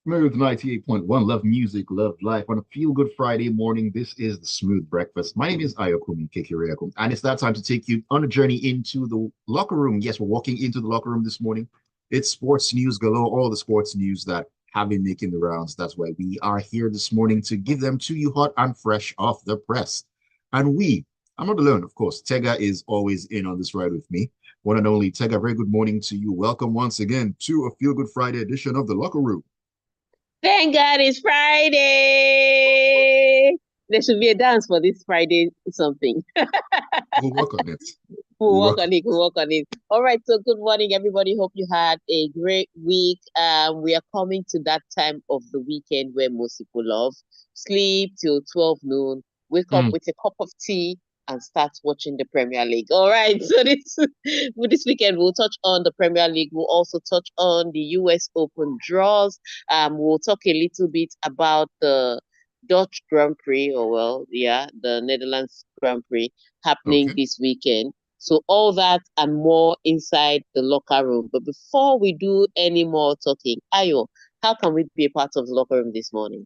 Smooth 98.1. Love music, love life. On a feel good Friday morning, this is the Smooth Breakfast. My name is Ayokunmi, and it's that time to take you on a journey into the locker room. Yes, we're walking into the locker room this morning. It's sports news galore, all the sports news that have been making the rounds. That's why we are here this morning to give them to you hot and fresh off the press. And I'm not alone, of course. Tega is always in on this ride with me. One and only Tega, very good morning to you. Welcome once again to a Feel Good Friday edition of the Locker Room. Thank God it's Friday. There should be a dance for this Friday something. We'll work on it. We'll We'll work work on it. We'll work on it. All right. So good morning, everybody. Hope you had a great week. We are coming to that time of the weekend where most people love sleep till 12 noon, wake up on it. with a cup of tea and start watching the Premier League. All right. So this weekend we'll touch on the Premier League. We'll also touch on the US Open draws. We'll talk a little bit about the Dutch Grand Prix, or well, yeah, the Netherlands Grand Prix happening Okay. this weekend. So all that and more inside the locker room. But before we do any more talking, Ayo, how can we be a part of the locker room this morning?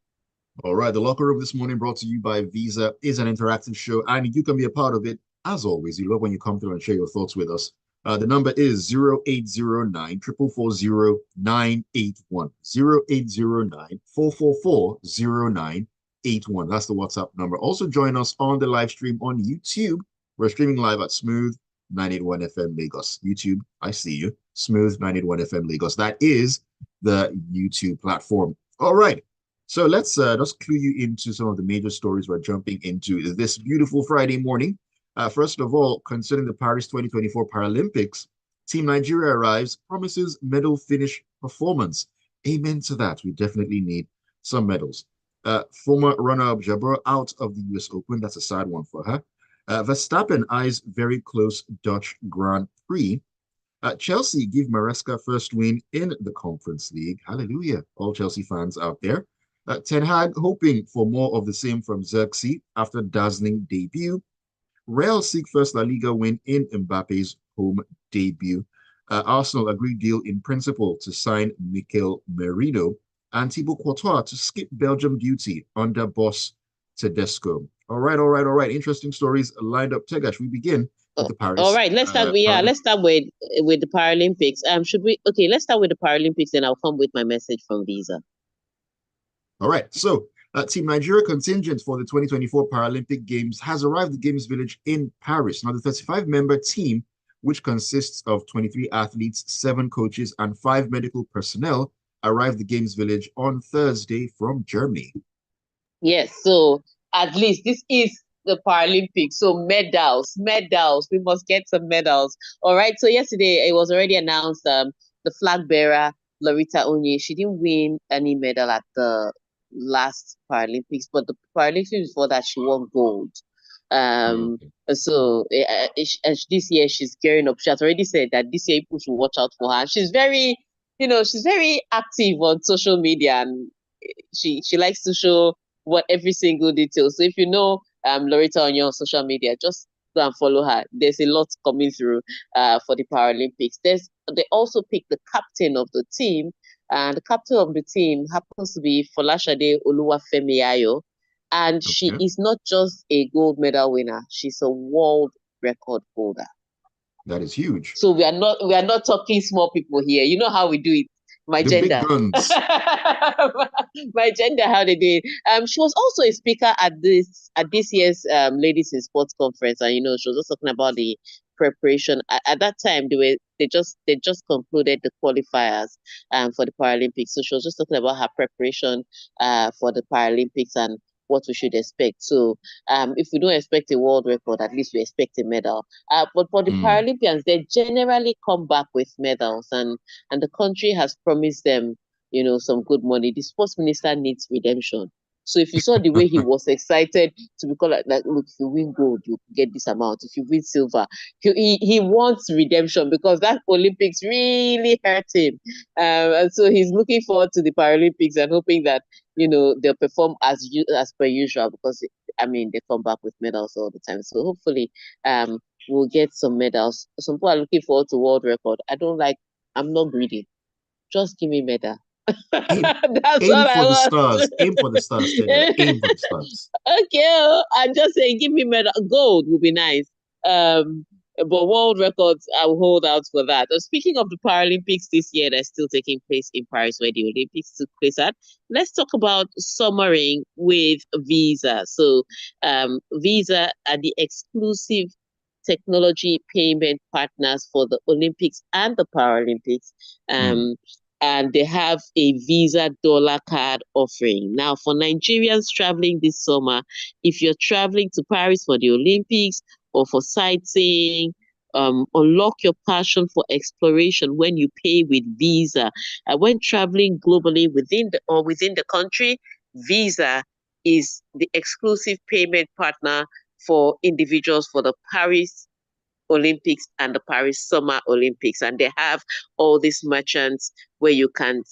All right. The Locker Room this morning, brought to you by Visa, is an interactive show, and you can be a part of it. As always, you love when you come through and share your thoughts with us. The number is 0809 440 981. 0809 444 That's the WhatsApp number. Also, join us on the live stream on YouTube. We're streaming live at Smooth 981 FM Lagos. YouTube, I see you. Smooth 981 FM Lagos. That is the YouTube platform. All right. So let's just clue you into some of the major stories we're jumping into this beautiful Friday morning. First of all, concerning the Paris 2024 Paralympics, Team Nigeria arrives, promises medal finish performance. Amen to that. We definitely need some medals. Former runner-up Jabeur out of the US Open. That's a sad one for her. Verstappen eyes very close Dutch Grand Prix. Chelsea give Maresca first win in the Conference League. Hallelujah. All Chelsea fans out there. Ten Hag hoping for more of the same from Xerxes after dazzling debut. Real seek first La Liga win in Mbappe's home debut. Arsenal agreed deal in principle to sign Mikel Merino. And Thibaut Courtois to skip Belgium duty under boss Tedesco. All right. Interesting stories lined up. Tegash, we begin with Oh, the all Paris right, let's start. Yeah, let's Paralympics. start with the Paralympics. Should we? Okay, let's start with the Paralympics, and I'll come with my message from Visa. All right. So, Team Nigeria contingent for the 2024 Paralympic Games has arrived at Games Village in Paris. Now, the 35-member team, which consists of 23 athletes, 7 coaches, and 5 medical personnel, arrived at Games Village on Thursday from Germany. Yes, so at least this is the Paralympics. So medals. We must get some medals. All right. So yesterday it was already announced. The flag bearer Lorita Onye, she didn't win any medal at the last Paralympics, but the Paralympics before that she won gold. Um. Okay. So this year she's gearing up. She has already said that this year people should watch out for her. She's very, she's very active on social media, and she likes to show what every single detail. So if you know Loretta on your social media, just go and follow her. There's a lot coming through for the Paralympics. They also picked the captain of the team, and the captain of the team happens to be Folashade Oluwafemi Ayo, and she Okay. is not just a gold medal winner; she's a world record holder. That is huge. So we are not talking small people here. You know how we do it. My The big gender. guns. My gender, how they do it. She was also a speaker at this year's ladies in sports conference, and she was also talking about the preparation. At that time they just concluded the qualifiers for the Paralympics. So she was just talking about her preparation for the Paralympics and what we should expect. So if we don't expect a world record, at least we expect a medal. But for the Mm. Paralympians, they generally come back with medals, and the country has promised them, some good money. The sports minister needs redemption. So if you saw the way he was excited to be called like, look, if you win gold, you get this amount. If you win silver, he wants redemption because that Olympics really hurt him. And so he's looking forward to the Paralympics and hoping that they'll perform as per usual because I mean they come back with medals all the time. So hopefully we'll get some medals. Some people are looking forward to world record. I'm not greedy. Just give me medal. Aim, That's aim all I for the want. stars. Aim for the stars, Tega. Aim for the stars. Okay, I'm just saying, give me medal. Gold would be nice. But world records, I will hold out for that. Speaking of the Paralympics this year, that's still taking place in Paris, where the Olympics took place at. Let's talk about summering with Visa. So, Visa are the exclusive technology payment partners for the Olympics and the Paralympics. Mm, Um, and they have a Visa dollar card offering. Now, for Nigerians traveling this summer, if you're traveling to Paris for the Olympics or for sightseeing, unlock your passion for exploration when you pay with Visa. When traveling globally within the country, Visa is the exclusive payment partner for individuals for the Paris Olympics and the Paris Summer Olympics. And they have all these merchants where you can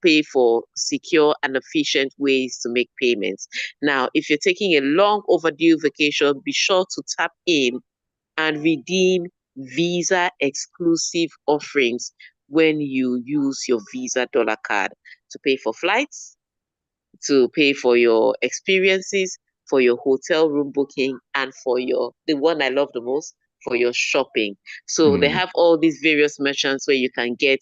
pay for secure and efficient ways to make payments. Now, if you're taking a long overdue vacation, be sure to tap in and redeem Visa exclusive offerings when you use your Visa dollar card to pay for flights, to pay for your experiences, for your hotel room booking, and for the one I love the most, for your shopping. So they mm, have all these various merchants where you can get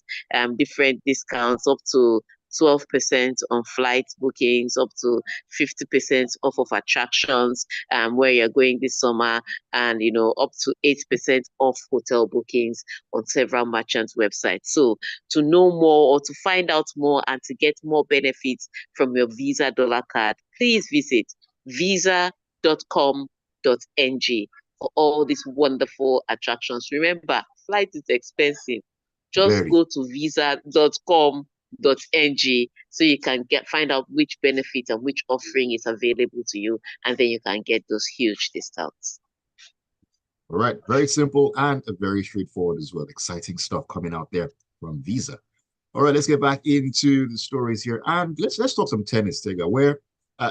different discounts up to 12% on flight bookings, up to 50% off of attractions where you're going this summer, and up to 8% off hotel bookings on several merchants' websites. So to know more or to find out more and to get more benefits from your Visa dollar card, please visit visa.com.ng for all these wonderful attractions. Remember, flight is expensive. Just very. go to visa.com.ng so you can find out which benefit and which offering is available to you, and then you can get those huge discounts. All right. Very simple and very straightforward as well. Exciting stuff coming out there from Visa. All right, let's get back into the stories here, and let's talk some tennis, Tega, where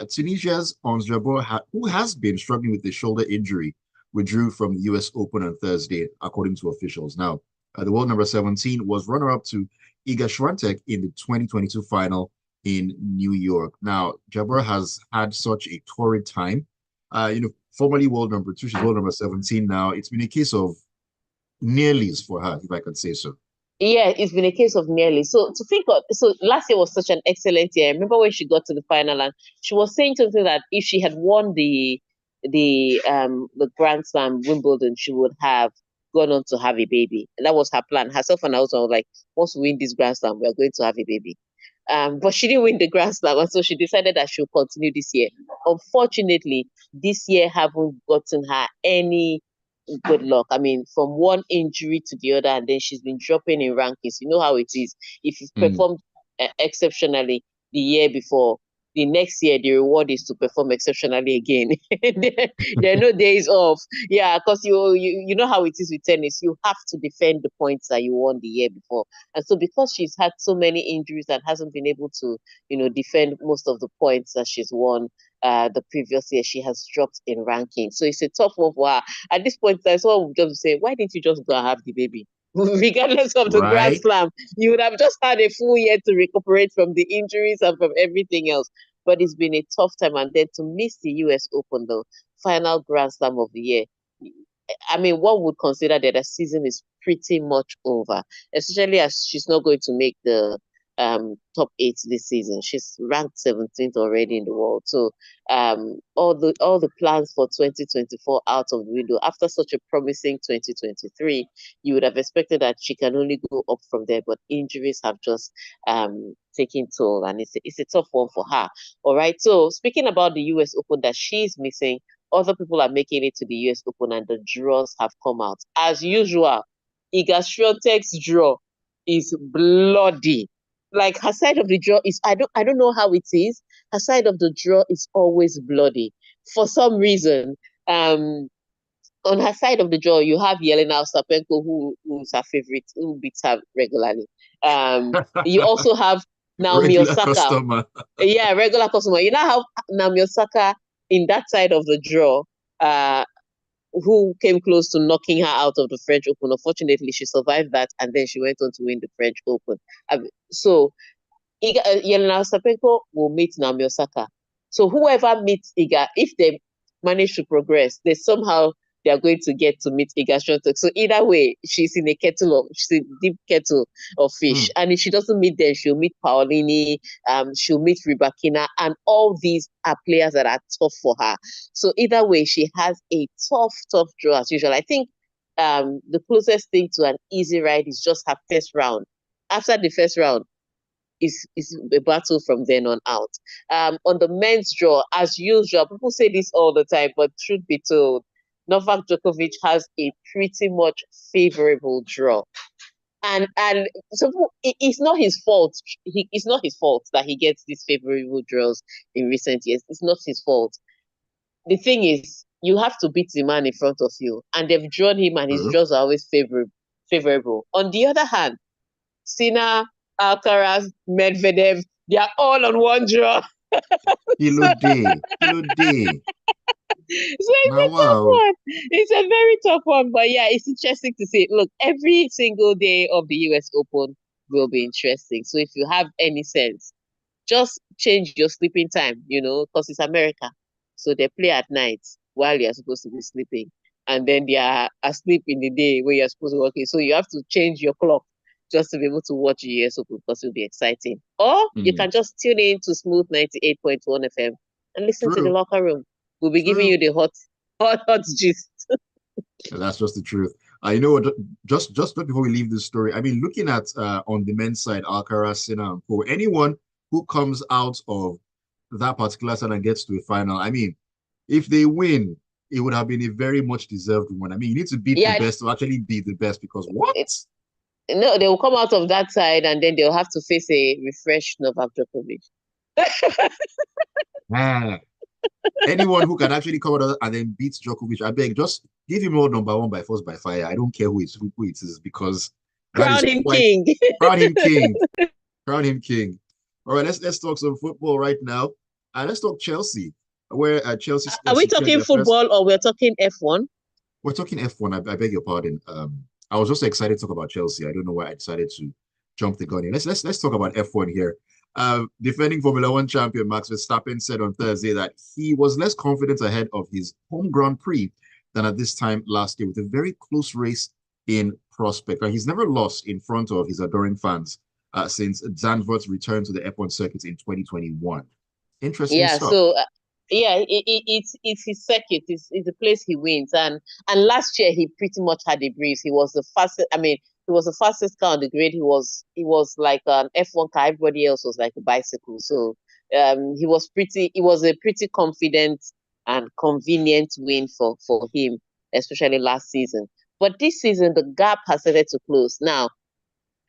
Tunisia's Ons Jabeur, who has been struggling with the shoulder injury, withdrew from the U.S. Open on Thursday, according to officials. Now, the world number 17 was runner-up to Iga Swiatek in the 2022 final in New York. Now, Jabeur has had such a torrid time. Formerly world number 2, she's world number 17 now. It's been a case of nearlies for her, if I could say so. Yeah, it's been a case of nearly. So to think of, so last year was such an excellent year. I remember when she got to the final and she was saying something that if she had won the Grand Slam Wimbledon, she would have gone on to have a baby. And that was her plan. Herself and I was like, once we win this Grand Slam, we are going to have a baby. But she didn't win the Grand Slam, and so she decided that she'll continue this year. Unfortunately, this year haven't gotten her any good luck. I mean, from one injury to the other, and then she's been dropping in rankings. You know how it is. If you've Mm, performed exceptionally the year before, the next year the reward is to perform exceptionally again. There are no days off. Yeah, because you know how it is with tennis. You have to defend the points that you won the year before, and so because she's had so many injuries and hasn't been able to, defend most of the points that she's won the previous year, she has dropped in ranking. So it's a tough one for her. At this point, someone would just say, why didn't you just go and have the baby? Regardless of the Grand right? Slam, you would have just had a full year to recuperate from the injuries and from everything else. But it's been a tough time. And then to miss the US Open, the final Grand Slam of the year, I mean, one would consider that the season is pretty much over, especially as she's not going to make the top eight this season. She's ranked 17th already in the world. So all the plans for 2024 out of the window. After such a promising 2023, you would have expected that she can only go up from there, but injuries have just taken toll, and it's a tough one for her. All right. So speaking about the US Open that she's missing, other people are making it to the US Open and the draws have come out. As usual, Iga Swiatek's draw is bloody. Like her side of the draw is I don't know how it is. Her side of the draw is always bloody. For some reason, um on her side of the draw, you have Yelena Ostapenko, who's her favorite, who beats her regularly. You also have Naomi Regular Osaka. customer. Yeah, regular customer. You now have Naomi Osaka in that side of the draw, uh, who came close to knocking her out of the French Open. Unfortunately, she survived that, and then she went on to win the French Open. So Yelena Ostapenko will meet Naomi Osaka. So whoever meets Iga, if they manage to progress, they are going to get to meet Iga Swiatek. So either way, she's in a deep kettle of fish. Mm. And if she doesn't meet them, she'll meet Paolini, she'll meet Rybakina, and all these are players that are tough for her. So either way, she has a tough draw as usual. I think the closest thing to an easy ride is just her first round. After the first round, is a battle from then on out. On the men's draw, as usual, people say this all the time, but truth be told, Novak Djokovic has a pretty much favorable draw. And so it's not his fault. It's not his fault that he gets these favorable draws in recent years. It's not his fault. The thing is, you have to beat the man in front of you, and they've drawn him, and his True. draws are always favorable. On the other hand, Sinner, Alcaraz, Medvedev, they are all on one draw. Kilo day. Kilo day. So it's Now, a tough wow. one. It's a very tough one. But yeah, it's interesting to see. Look, every single day of the US Open will be interesting. So if you have any sense, just change your sleeping time, because it's America. So they play at night while you're supposed to be sleeping. And then they are asleep in the day where you're supposed to work. So you have to change your clock just to be able to watch the US Open because it'll be exciting. Or you Mm. can just tune in to Smooth 98.1 FM and listen to the True. locker room. We'll be giving you True. the hot gist. And that's just the truth. You know what? Just before we leave this story, I mean, looking at on the men's side, Alcaraz, Sinner, and Co. Anyone who comes out of that particular side and gets to a final, I mean, if they win, it would have been a very much deserved one. I mean, you need to beat the Yeah, best to actually be the best because what? no, they will come out of that side and then they'll have to face a refreshed Novak Djokovic. Ah, anyone who can actually come out and then beat Djokovic, I beg, just give him all number one by force by fire. I don't care who it is because that is Crown him quite king. crown him king. Crown him king. All right, let's talk some football right now. Let's talk Chelsea, where Chelsea Are we secured talking their first. football or we're talking F1? We're talking F1. I beg your pardon. I was just excited to talk about Chelsea. I don't know why I decided to jump the gun here. Let's talk about F1 here. Defending Formula One champion Max Verstappen said on Thursday that he was less confident ahead of his home Grand Prix than at this time last year, with a very close race in prospect. And he's never lost in front of his adoring fans since Zandvoort's return to the F1 circuit in 2021. Interesting Yeah, stuff. so yeah, it's his circuit. It's the place he wins, and last year he pretty much had a breeze. He was the fastest. I mean, he was the fastest car on the grid. He was like an F1 car. Everybody else was like a bicycle. So he was pretty. It was a pretty confident and convenient win for him, especially last season. But this season the gap has started to close. Now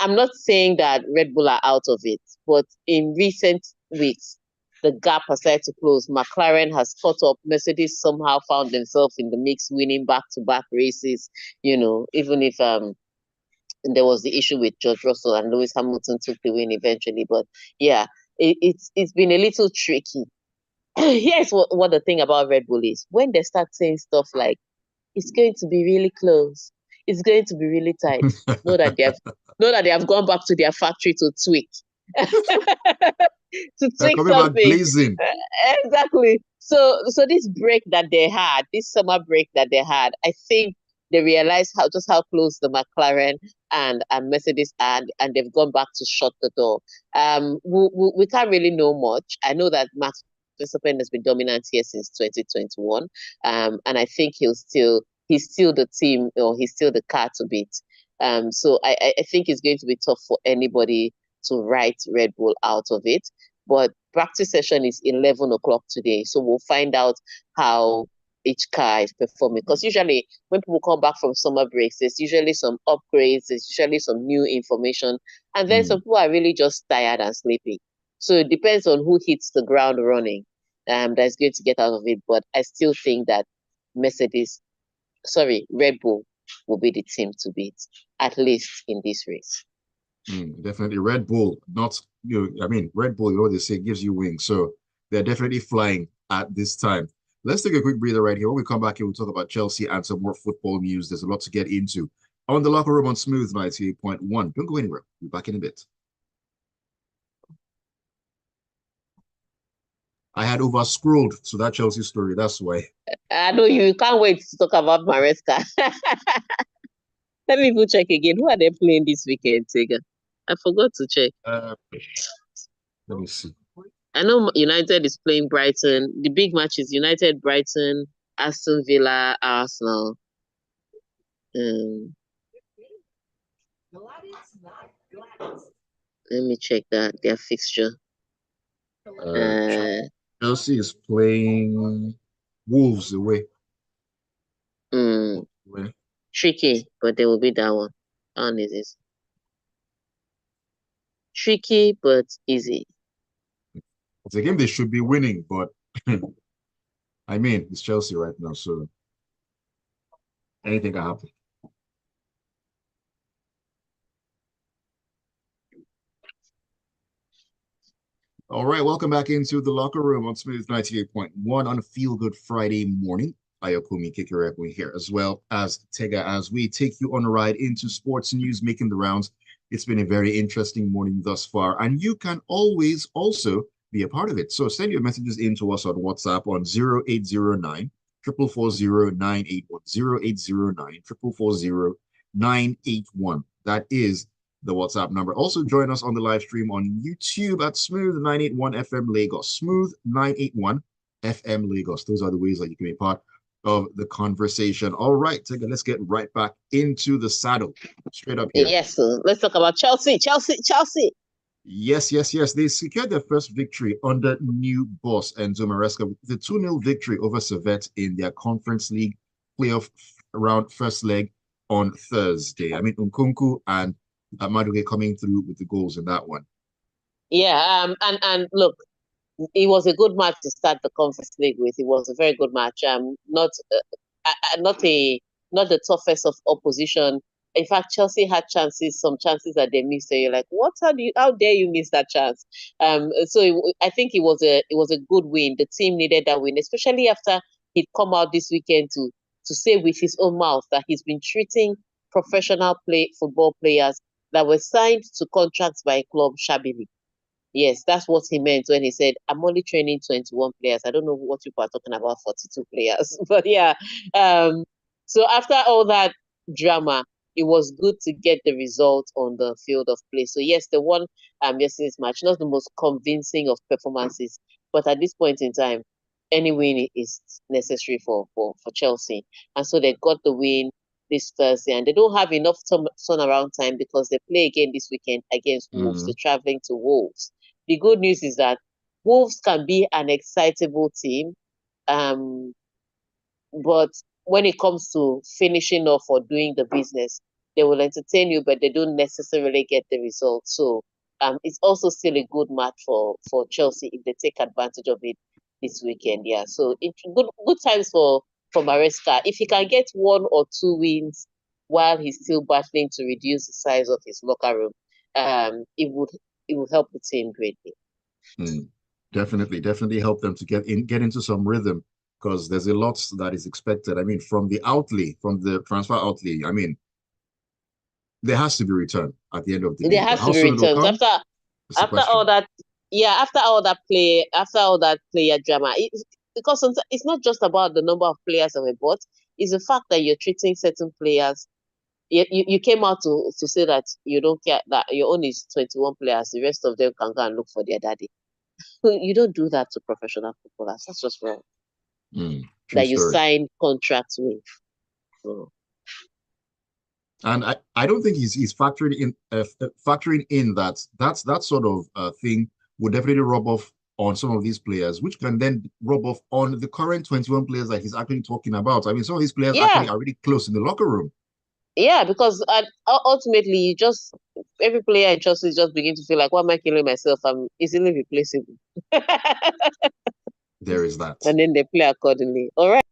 I'm not saying that Red Bull are out of it, but in recent weeks, the gap has started to close. McLaren has caught up. Mercedes somehow found themselves in the mix, winning back-to-back races. Even if there was the issue with George Russell and Lewis Hamilton took the win eventually. But yeah, it's been a little tricky. Here's what the thing about Red Bull is: when they start saying stuff like it's going to be really close. It's going to be really tight. Know that they have know that they have gone back to their factory to tweak. To They're tweak coming back something. blazing. Exactly. So this break that they had, this summer break that they had, I think they realized how close the McLaren and Mercedes are, and they've gone back to shut the door. We can't really know much. I know that Max Verstappen has been dominant here since 2021. And I think he's still the team, or he's still the car to beat. So I think it's going to be tough for anybody to write Red Bull out of it. But practice session is 11 o'clock today. So we'll find out how each car is performing. Because usually when people come back from summer breaks, there's usually some upgrades, there's usually some new information. And then some Mm, people are really just tired and sleepy. So it depends on who hits the ground running that's going to get out of it. But I still think that Red Bull will be the team to beat, at least in this race. definitely Red Bull, not I mean, Red Bull, they say gives you wings. So they're definitely flying at this time. Let's take a quick breather right here. When we come back here, we'll talk about Chelsea and some more football news. There's a lot to get into. On the locker room on Smooth 98.1. Don't go anywhere. We'll be back in a bit. I had over scrolled to that Chelsea story. That's why. I know you can't wait to talk about Maresca. Let me even check again. Who are they playing this weekend, Tega? I forgot to check. Let me see. I know United is playing Brighton. The big match is United, Brighton, Aston Villa, Arsenal. Let me check their fixture. Chelsea is playing Wolves away. Tricky, but they will be that one. And it is tricky but easy. It's a game they should be winning, but I mean, it's Chelsea right now, so anything can happen. All right, welcome back into the locker room on Smooth 98.1 on a Feel Good Friday morning. Ayokunmi Kikirekwe here, as well as Tega, as we take you on a ride into sports news making the rounds. It's been a very interesting morning thus far, and you can always also be a part of it. So send your messages in to us on WhatsApp on 0809 440 981, 0809 440 981. That is the WhatsApp number. Also join us on the live stream on YouTube at Smooth 981 FM Lagos. Smooth 981 FM Lagos. Those are the ways that you can be part of the conversation. All right, Tega, let's get right back into the saddle. Straight up here. Yes, let's talk about Chelsea. Yes. They secured their first victory under new boss Enzo Maresca with the 2-0 victory over Servette in their Conference League playoff round first leg on Thursday. I mean, Nkunku and Maduke coming through with the goals in that one. Yeah, and look, it was a good match to start the Conference League with. It was a very good match. Not the toughest of opposition. In fact, Chelsea had some chances that they missed. So you're like, how dare you miss that chance? I think it was a good win. The team needed that win, especially after he'd come out this weekend to say with his own mouth that he's been treating professional football players that were signed to contracts by a club shabbily. Yes, that's what he meant when he said, I'm only training 21 players. I don't know what people are talking about, 42 players. But yeah, so after all that drama, it was good to get the result on the field of play. So yes, the one yesterday's match, not the most convincing of performances, but at this point in time, any win is necessary for Chelsea. And so they got the win this Thursday, and they don't have enough turnaround time because they play again this weekend against Wolves. They're traveling to Wolves. The good news is that Wolves can be an excitable team, but when it comes to finishing off or doing the business, they will entertain you, but they don't necessarily get the result. So it's also still a good match for Chelsea if they take advantage of it this weekend. Yeah, so it's good times for Maresca. If he can get 1 or 2 wins while he's still battling to reduce the size of his locker room, it will help the team greatly. Definitely help them to get into some rhythm, because there's a lot that is expected. I mean, from the transfer outlay, I mean, there has to be return at the end of the day. There has to be returns after all that. Yeah, after all that player drama, because it's not just about the number of players that were bought. It's the fact that you're treating certain players. You came out to say that you don't care, that your own is 21 players. The rest of them can go and look for their daddy. You don't do that to professional footballers. That's just wrong. That you sign contracts with. So. And I don't think he's factoring in that sort of thing would definitely rub off on some of these players, which can then rub off on the current 21 players that he's actually talking about. I mean, some of these players actually are really close in the locker room. Yeah, because ultimately, every player in Chelsea just begin to feel like, why am I killing myself? I'm easily replaceable. There is that. And then they play accordingly. All right,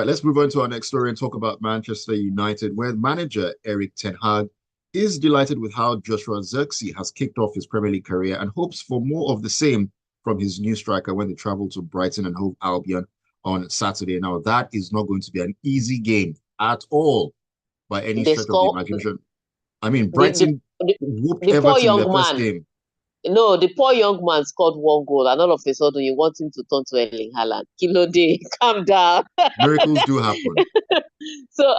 let's move on to our next story and talk about Manchester United, where manager Erik ten Hag is delighted with how Joshua Zirkzee has kicked off his Premier League career and hopes for more of the same from his new striker when they travel to Brighton and Hove Albion on Saturday. Now, that is not going to be an easy game at all by any stretch of the imagination. I mean, Brighton whooped Everton in their first game. No, the poor young man scored one goal, and all of a sudden you want him to turn to Erling Haaland. Kilo day, calm down. Miracles do happen. So,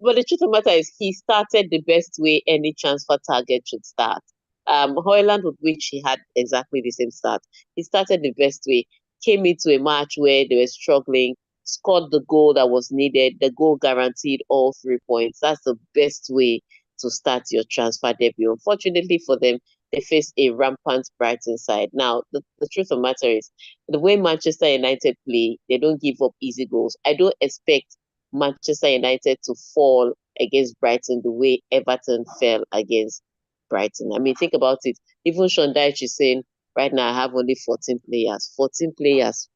but the truth of the matter is, he started the best way any transfer target should start. Hoyland, with which he had exactly the same start, he started the best way. Came into a match where they were struggling, scored the goal that was needed. The goal guaranteed all 3 points. That's the best way to start your transfer debut. Unfortunately for them, they face a rampant Brighton side. Now, the truth of the matter is, the way Manchester United play, they don't give up easy goals. I don't expect Manchester United to fall against Brighton the way Everton fell against Brighton. I mean, think about it. Even Sean Dyche is saying, right now I have only 14 players. 14 players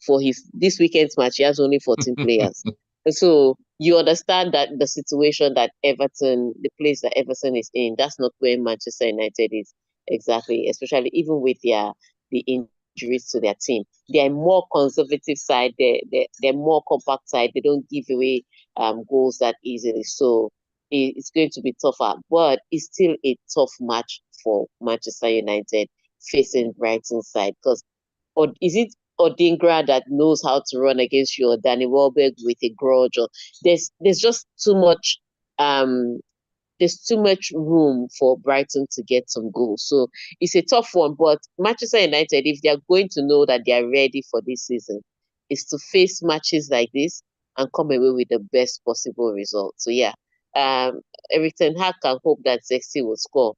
for his this weekend's match. He has only 14 players. So you understand that the situation that Everton, the place that Everton is in, that's not where Manchester United is exactly, especially even with the injuries to their team. They're more conservative side, they're more compact side, they don't give away goals that easily. So it's going to be tougher, but it's still a tough match for Manchester United facing Brighton side. Because, or is it Odingra that knows how to run against you, or Danny Welbeck with a grudge, or there's just too much there's too much room for Brighton to get some goals. So it's a tough one. But Manchester United, if they're going to know that they are ready for this season, is to face matches like this and come away with the best possible result. So yeah, Eric Ten Hag can hope that Sexy will score,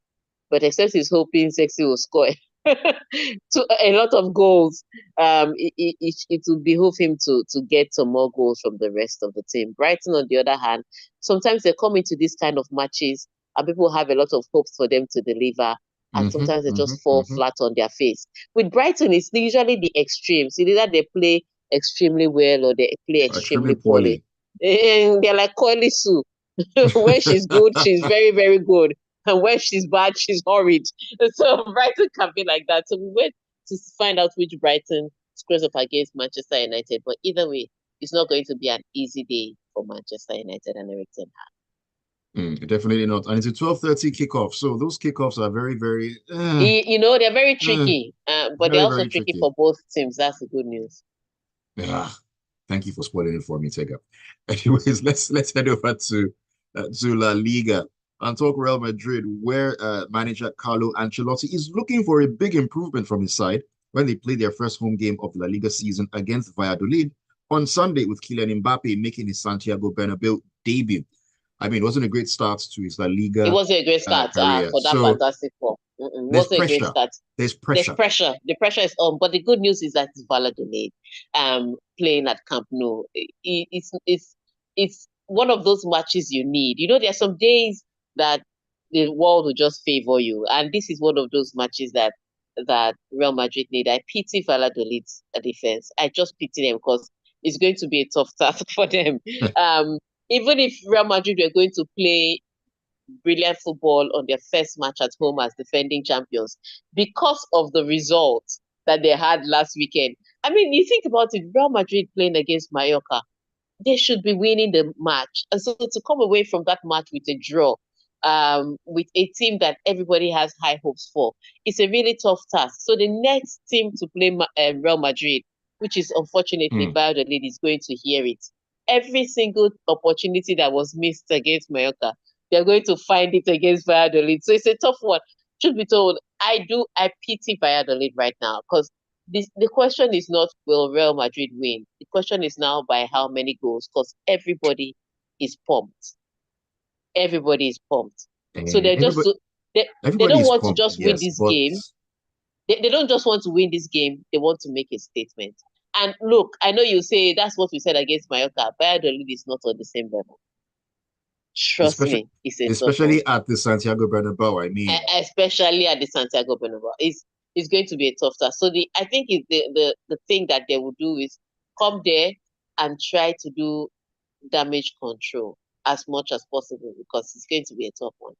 but except he's hoping Sexy will score to a lot of goals, it will behoove him to get some more goals from the rest of the team. Brighton, on the other hand, sometimes they come into these kind of matches and people have a lot of hopes for them to deliver, and sometimes they just fall flat on their face. With Brighton, it's usually the extremes. Either they play extremely well or they play Extremely extremely poorly. poorly. And they're like Coily Sue. When she's good, she's very, very good. And when she's bad, she's horrid. So Brighton can be like that. So we went to find out which Brighton squares up against Manchester United. But either way, it's not going to be an easy day for Manchester United and Eric Ten Definitely not. And it's a 12:30 kickoff. So those kickoffs are very, very, They're very tricky, but they're very, also very tricky tricky. for both teams. That's the good news. Yeah. Thank you for spoiling it for me, Tega. Anyways, let's head over to La Liga and talk Real Madrid, where manager Carlo Ancelotti is looking for a big improvement from his side when they play their first home game of the La Liga season against Valladolid on Sunday, with Kylian Mbappe making his Santiago Bernabeu debut. I mean, it wasn't a great start to his La It Liga wasn't a great start career. for that So fantastic form. It there's wasn't a great pressure. start. There's There's pressure. pressure. The pressure is on, but the good news is that it's Valladolid, playing at Camp Nou. It's one of those matches you need. You know, there are some days that the world will just favor you, and this is one of those matches that Real Madrid need. I pity Valladolid's defense. I just pity them because it's going to be a tough task for them. Um, Even if Real Madrid were going to play brilliant football on their first match at home as defending champions, because of the result that they had last weekend. I mean, you think about it, Real Madrid playing against Mallorca, they should be winning the match. And so to come away from that match with a draw, with a team that everybody has high hopes for, it's a really tough task. So the next team to play Real Madrid, which is unfortunately Mm. Valladolid, is going to hear it. Every single opportunity that was missed against Mallorca, they're going to find it against Valladolid. So it's a tough one. Truth be told, I pity Valladolid right now because the question is not will Real Madrid win. The question is now by how many goals, because everybody is pumped. Everybody is pumped. So And they're just they everybody don't is want to pumped, just win yes, this but game. They don't just want to win this game. They want to make a statement. And look, I know you say that's what we said against Mallorca. Valladolid is not on the same level. Trust especially me, it's a tough one. especially at the Santiago Bernabeu, I mean, Especially at the Santiago Bernabeu. It's going to be a tough task. So I think the thing that they will do is come there and try to do damage control as much as possible because it's going to be a tough one.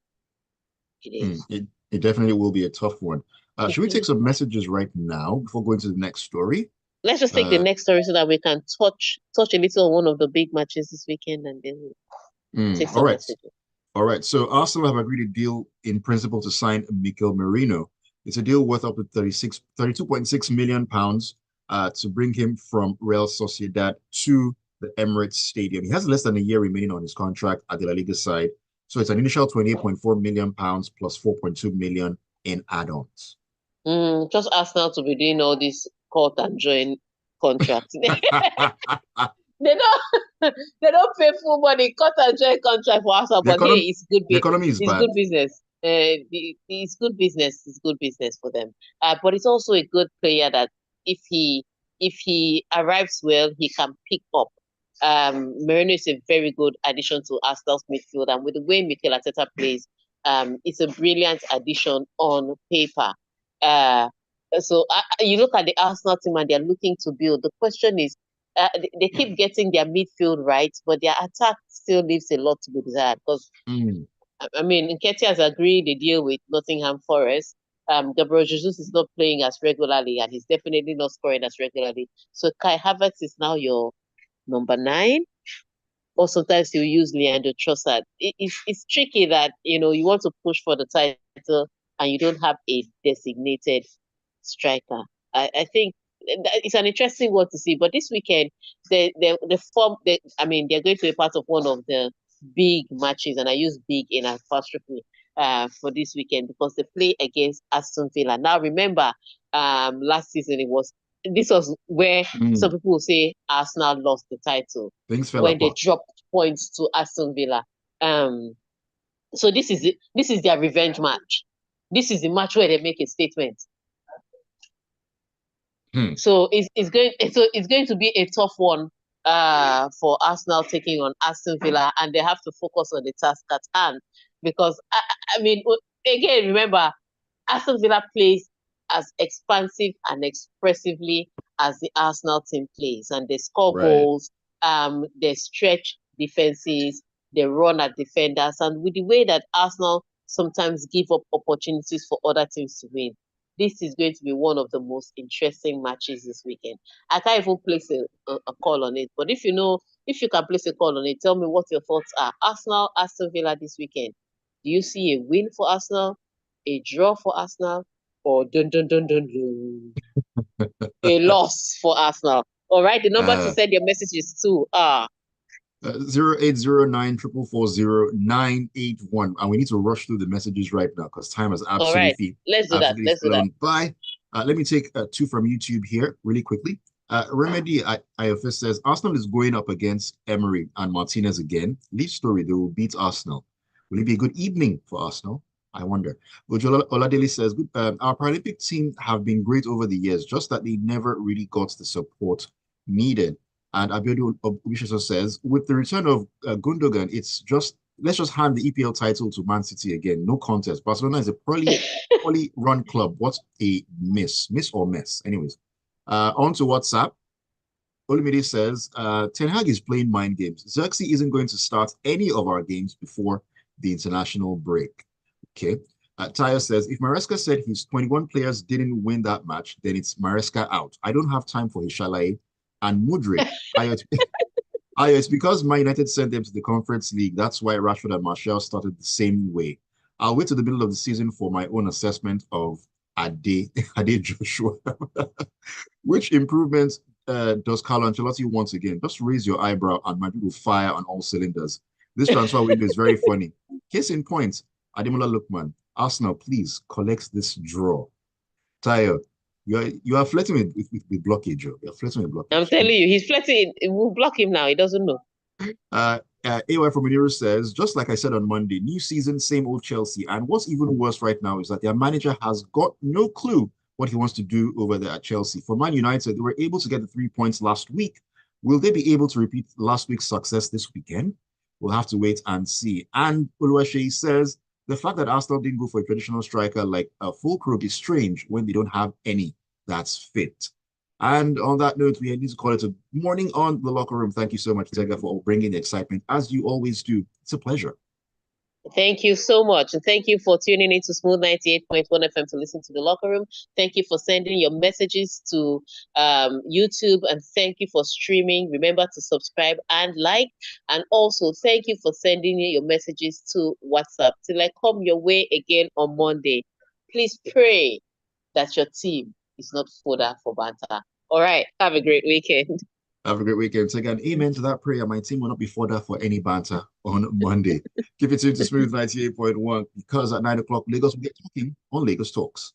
It is. it definitely will be a tough one. Should we take some messages right now before going to the next story? Let's just take the Uh, next story so that we can touch a little on one of the big matches this weekend, and then we'll take all some right. messages. All right. So Arsenal have agreed a deal in principle to sign Mikel Merino. It's a deal worth up to 32.6 million pounds to bring him from Real Sociedad to the Emirates Stadium. He has less than a year remaining on his contract at the La Liga side. So it's an initial 28.4 million pounds plus 4.2 million in add-ons. Just Arsenal to be doing all this cut and join contracts. They don't they don't pay full money, cut and join contract for Arsenal, The but hey, economy, the economy is it's bad. good business. It's good business. It's good business for them. But it's also a good player that if he arrives well, he can pick up. Merino is a very good addition to Arsenal's midfield, and with the way Mikel Arteta plays, it's a brilliant addition on paper. So you look at the Arsenal team and they're looking to build. The question is, they keep getting their midfield right, but their attack still leaves a lot to be desired. Because I mean, Nketiah has agreed a deal with Nottingham Forest. Gabriel Jesus is not playing as regularly, and he's definitely not scoring as regularly. So Kai Havertz is now your number 9, or sometimes you use Leandro Trossard. It's tricky that you want to push for the title and you don't have a designated striker. I think it's an interesting one to see. But this weekend, the form, I mean, they're going to be part of one of the big matches, and I use big in apostrophe for this weekend because they play against Aston Villa. Now, remember, last season this was where some people will say Arsenal lost the title Things fell when they apart. dropped points to Aston Villa. So this is their revenge match. This is the match where they make a statement. So it's going to be a tough one for Arsenal taking on Aston Villa, and they have to focus on the task at hand because I mean, again, remember, Aston Villa plays as expansive and expressively as the Arsenal team plays, and they score goals, they stretch defenses, they run at defenders, and with the way that Arsenal sometimes give up opportunities for other teams to win, this is going to be one of the most interesting matches this weekend. I can't even place a call on it, but if you can place a call on it, tell me what your thoughts are. Arsenal, Aston Villa this weekend. Do you see a win for Arsenal, a draw for Arsenal, or dun dun dun dun dun, a loss for Arsenal? All right, the number to send your message is 0809 440 and we need to rush through the messages right now because time has all right, absolutely let's do that. Let's do that. flown by. Let me take 2 from YouTube here really quickly. Remedy IFS says Arsenal is going up against Emery and Martinez again. Leaf story, they will beat Arsenal. Will it be a good evening for Arsenal? I wonder. Ojola Oladele says, our Paralympic team have been great over the years, just that they never really got the support needed. And Abiodun Obishoso says, with the return of Gundogan, let's just hand the EPL title to Man City again. No contest. Barcelona is a poorly run club. What a miss or mess. Anyways, on to WhatsApp. Olumide says, Ten Hag is playing mind games. Xerxes isn't going to start any of our games before the international break. Okay. Tayo says, if Maresca said his 21 players didn't win that match, then it's Maresca out. I don't have time for his chalet. And Mudrik, it's because Man United sent them to the Conference League. That's why Rashford and Martial started the same way. I'll wait to the middle of the season for my own assessment of Ade Joshua. Which improvements does Carlo Ancelotti want again? Just raise your eyebrow and my people fire on all cylinders. This transfer window is very funny. Case in point, Ademola Lookman, Arsenal, please collect this draw. Tayo, you are flirting with blockage, Joe. You're flirting with blockage. I'm telling you, he's flirting. We'll block him now. He doesn't know. AY from Muniro says, just like I said on Monday, new season, same old Chelsea. And what's even worse right now is that their manager has got no clue what he wants to do over there at Chelsea. For Man United, they were able to get the 3 points last week. Will they be able to repeat last week's success this weekend? We'll have to wait and see. And Oluwaseyi says, the fact that Arsenal didn't go for a traditional striker like a Fulkrug is strange when they don't have any that's fit. And on that note, we need to call it a morning on the locker room. Thank you so much, Tega, for bringing the excitement, as you always do. It's a pleasure. Thank you so much. And thank you for tuning in to Smooth 98.1 FM to listen to the locker room. Thank you for sending your messages to YouTube, and thank you for streaming. Remember to subscribe and like. And also thank you for sending your messages to WhatsApp. Till I come your way again on Monday, please pray that your team is not fodder for banter. All right. Have a great weekend. Have a great weekend. So again, amen to that prayer. My team will not be fodder for any banter on Monday. Keep it tuned to Smooth 98.1 because at 9 o'clock, Lagos will get talking on Lagos Talks.